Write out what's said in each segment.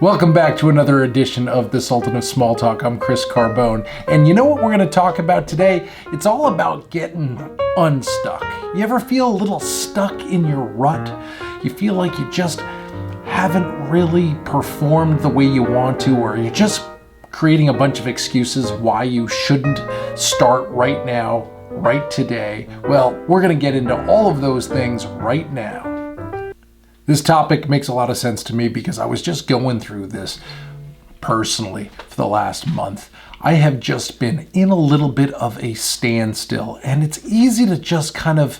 Welcome back to another edition of the Sultan of Small Talk. I'm Chris Carbone. And you know what we're going to talk about today? It's all about getting unstuck. You ever feel a little stuck in your rut? You feel like you just haven't really performed the way you want to, or you're just creating a bunch of excuses why you shouldn't start right now, right today. Well, we're going to get into all of those things right now. This topic makes a lot of sense to me because I was just going through this personally for the last month. I have just been in a little bit of a standstill, and it's easy to just kind of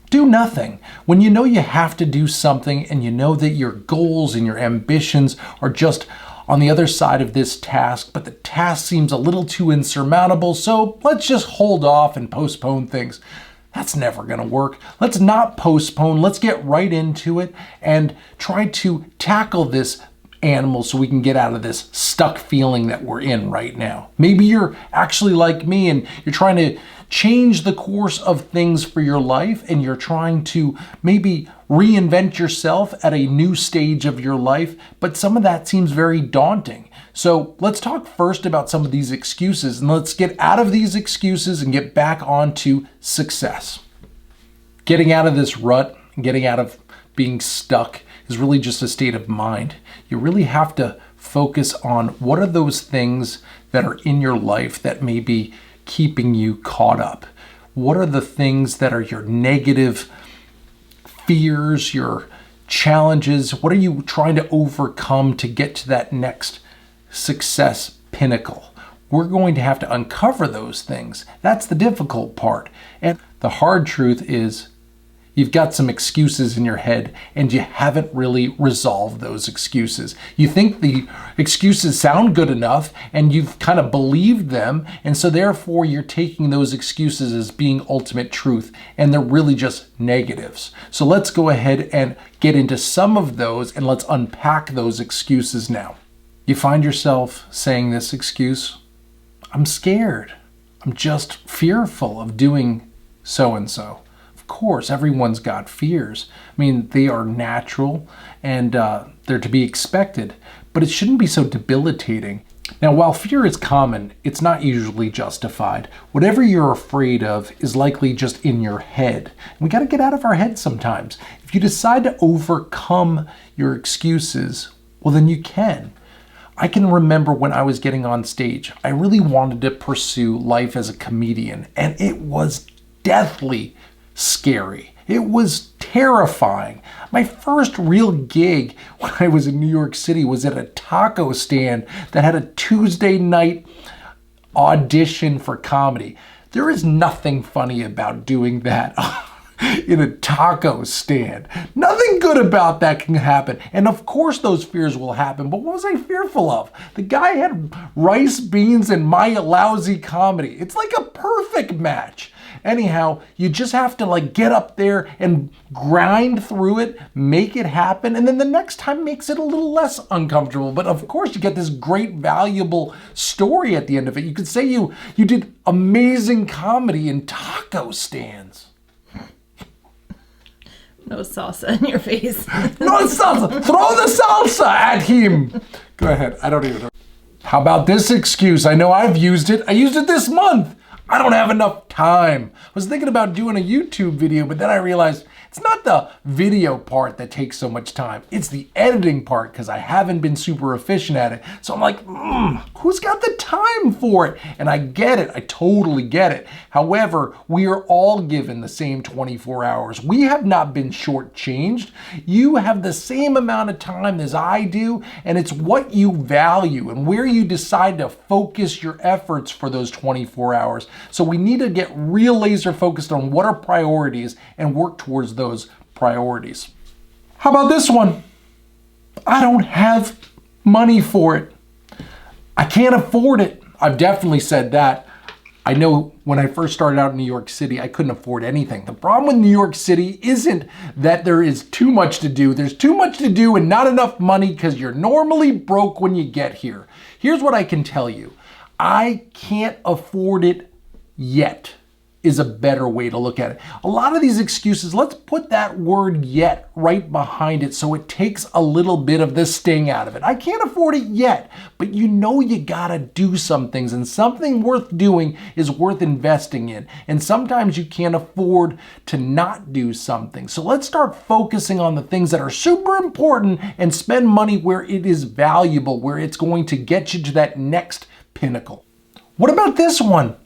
do nothing. When you know you have to do something and you know that your goals and your ambitions are just on the other side of this task, but the task seems a little too insurmountable, so let's just hold off and postpone things. That's never going to work. Let's not postpone. Let's get right into it and try to tackle this animal so we can get out of this stuck feeling that we're in right now. Maybe you're actually like me and you're trying to change the course of things for your life, and you're trying to maybe reinvent yourself at a new stage of your life, but some of that seems very daunting. So let's talk first about some of these excuses, and let's get out of these excuses and get back onto success. Getting out of this rut, getting out of being stuck is really just a state of mind. You really have to focus on what are those things that are in your life that may be keeping you caught up. What are the things that are your negative fears, your challenges? What are you trying to overcome to get to that next success pinnacle? We're going to have to uncover those things. That's the difficult part. And the hard truth is you've got some excuses in your head and you haven't really resolved those excuses. You think the excuses sound good enough and you've kind of believed them, and so therefore you're taking those excuses as being ultimate truth, and they're really just negatives. So let's go ahead and get into some of those, and let's unpack those excuses now. You find yourself saying this excuse: I'm scared. I'm just fearful of doing so-and-so. Of course, everyone's got fears. I mean, they are natural and they're to be expected, but it shouldn't be so debilitating. Now, while fear is common, it's not usually justified. Whatever you're afraid of is likely just in your head. And we got to get out of our head sometimes. If you decide to overcome your excuses, well, then you can. I can remember when I was getting on stage, I really wanted to pursue life as a comedian, and it was deathly scary. It was terrifying. My first real gig when I was in New York City was at a taco stand that had a Tuesday night audition for comedy. There is nothing funny about doing that in a taco stand. Nothing good about that can happen. And of course those fears will happen, but what was I fearful of? The guy had rice, beans, and my lousy comedy. It's like a perfect match. Anyhow, you just have to get up there and grind through it, make it happen, and then the next time makes it a little less uncomfortable. But of course, you get this great, valuable story at the end of it. You could say you did amazing comedy in taco stands. No salsa in your face. No salsa! Throw the salsa at him! Go ahead, I don't even know. How about this excuse? I know I've used it. I used it this month. I don't have enough time. I was thinking about doing a YouTube video, but then I realized it's not the video part that takes so much time. It's the editing part, because I haven't been super efficient at it. So I'm like, who's got the time for it? And I get it. I totally get it. However, we are all given the same 24 hours. We have not been shortchanged. You have the same amount of time as I do, and it's what you value and where you decide to focus your efforts for those 24 hours. So we need to get real laser focused on what our priorities and work towards those priorities. How about this one? I don't have money for it. I can't afford it. I've definitely said that. I know when I first started out in New York City, I couldn't afford anything. The problem with New York City isn't that there is too much to do. There's too much to do and not enough money because you're normally broke when you get here. Here's what I can tell you. I can't afford it yet. is a better way to look at it. A lot of these excuses, let's put that word yet right behind it so it takes a little bit of the sting out of it. I can't afford it yet, but you know you gotta do some things, and something worth doing is worth investing in. And sometimes you can't afford to not do something. So let's start focusing on the things that are super important and spend money where it is valuable, where it's going to get you to that next pinnacle. What about this one?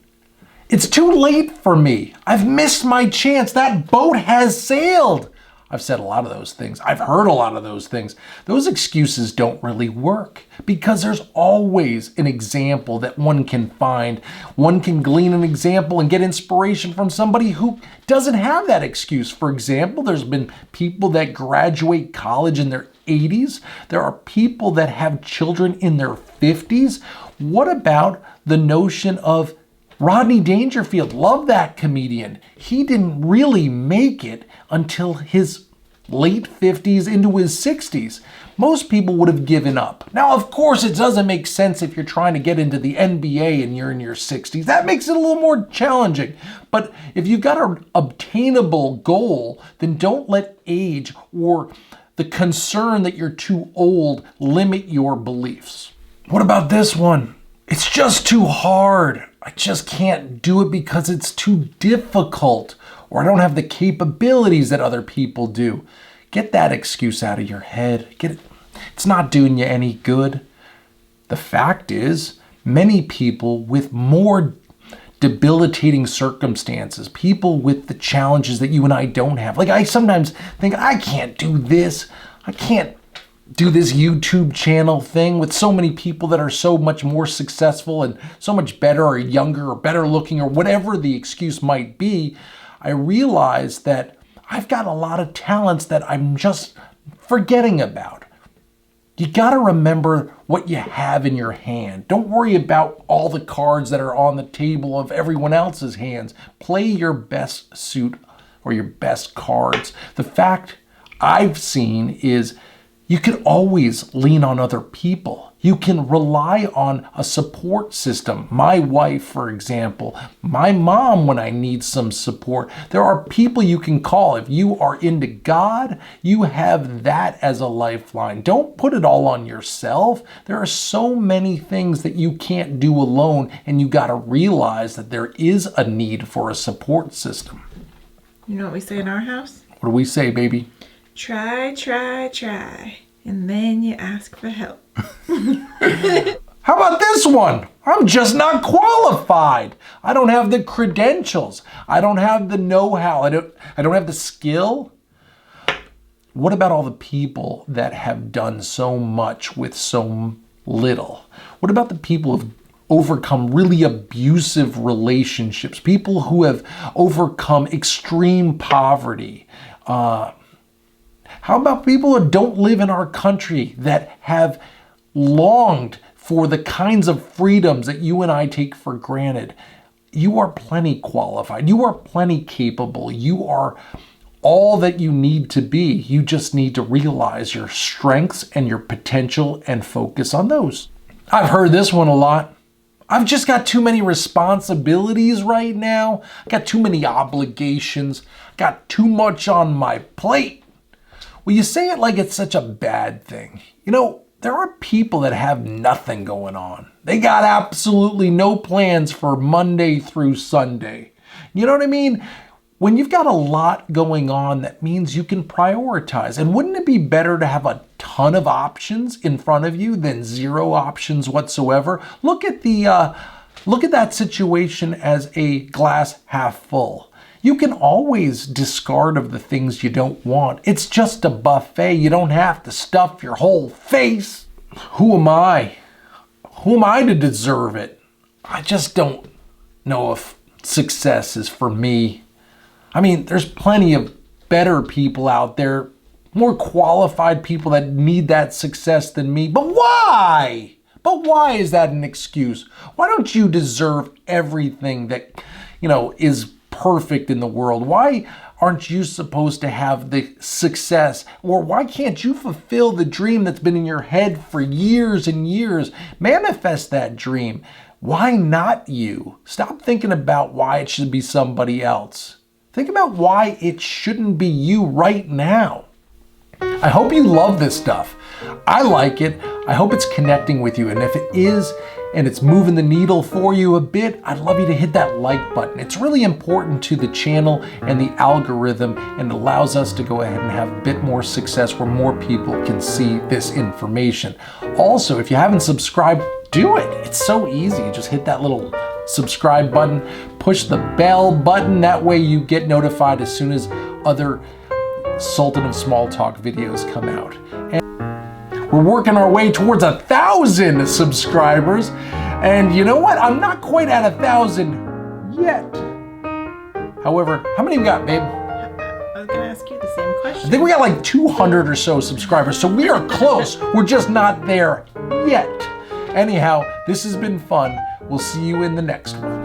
It's too late for me. I've missed my chance. That boat has sailed. I've said a lot of those things. I've heard a lot of those things. Those excuses don't really work because there's always an example that one can find. One can glean an example and get inspiration from somebody who doesn't have that excuse. For example, there's been people that graduate college in their 80s. There are people that have children in their 50s. What about the notion of Rodney Dangerfield? Love that comedian. He didn't really make it until his late 50s into his 60s. Most people would have given up. Now, of course, it doesn't make sense if you're trying to get into the NBA and you're in your 60s. That makes it a little more challenging. But if you've got an obtainable goal, then don't let age or the concern that you're too old limit your beliefs. What about this one? It's just too hard. I just can't do it because it's too difficult, or I don't have the capabilities that other people do. Get that excuse out of your head. It's not doing you any good. The fact is, many people with more debilitating circumstances, people with the challenges that you and I don't have. Like, I sometimes think, I can't do this. I can't do this YouTube channel thing with so many people that are so much more successful and so much better or younger or better looking or whatever the excuse might be. I realize that I've got a lot of talents that I'm just forgetting about. You got to remember what you have in your hand. Don't worry about all the cards that are on the table of everyone else's hands. Play your best suit or your best cards. The fact I've seen is you can always lean on other people. You can rely on a support system. My wife, for example, my mom when I need some support. There are people you can call. If you are into God, you have that as a lifeline. Don't put it all on yourself. There are so many things that you can't do alone, and you got to realize that there is a need for a support system. You know what we say in our house? What do we say, baby? Try, try, try. And then you ask for help. How about this one? I'm just not qualified. I don't have the credentials. I don't have the know-how. I don't have the skill. What about all the people that have done so much with so little? What about the people who've overcome really abusive relationships? People who have overcome extreme poverty? How about people who don't live in our country that have longed for the kinds of freedoms that you and I take for granted? You are plenty qualified. You are plenty capable. You are all that you need to be. You just need to realize your strengths and your potential and focus on those. I've heard this one a lot. I've just got too many responsibilities right now. I got too many obligations. Got too much on my plate. Well, you say it like it's such a bad thing. You know, there are people that have nothing going on. They got absolutely no plans for Monday through Sunday. You know what I mean? When you've got a lot going on, that means you can prioritize. And wouldn't it be better to have a ton of options in front of you than zero options whatsoever? Look at that situation as a glass half full. You can always discard of the things you don't want. It's just a buffet. You don't have to stuff your whole face. Who am I? Who am I to deserve it? I just don't know if success is for me. I mean, there's plenty of better people out there, more qualified people that need that success than me. But why? But why is that an excuse? Why don't you deserve everything that, is perfect in the world? Why aren't you supposed to have the success? Or why can't you fulfill the dream that's been in your head for years and years? Manifest that dream. Why not you? Stop thinking about why it should be somebody else. Think about why it shouldn't be you right now. I hope you love this stuff. I like it. I hope it's connecting with you. And if it is, and it's moving the needle for you a bit, I'd love you to hit that like button. It's really important to the channel and the algorithm, and allows us to go ahead and have a bit more success where more people can see this information. Also, if you haven't subscribed, do it. It's so easy. You just hit that little subscribe button, push the bell button. That way you get notified as soon as other Sultan of Small Talk videos come out. And we're working our way towards 1,000 subscribers. And you know what? I'm not quite at 1,000 yet. However, how many we got, babe? I was gonna ask you the same question. I think we got like 200 or so subscribers, so we are close. We're just not there yet. Anyhow, this has been fun. We'll see you in the next one.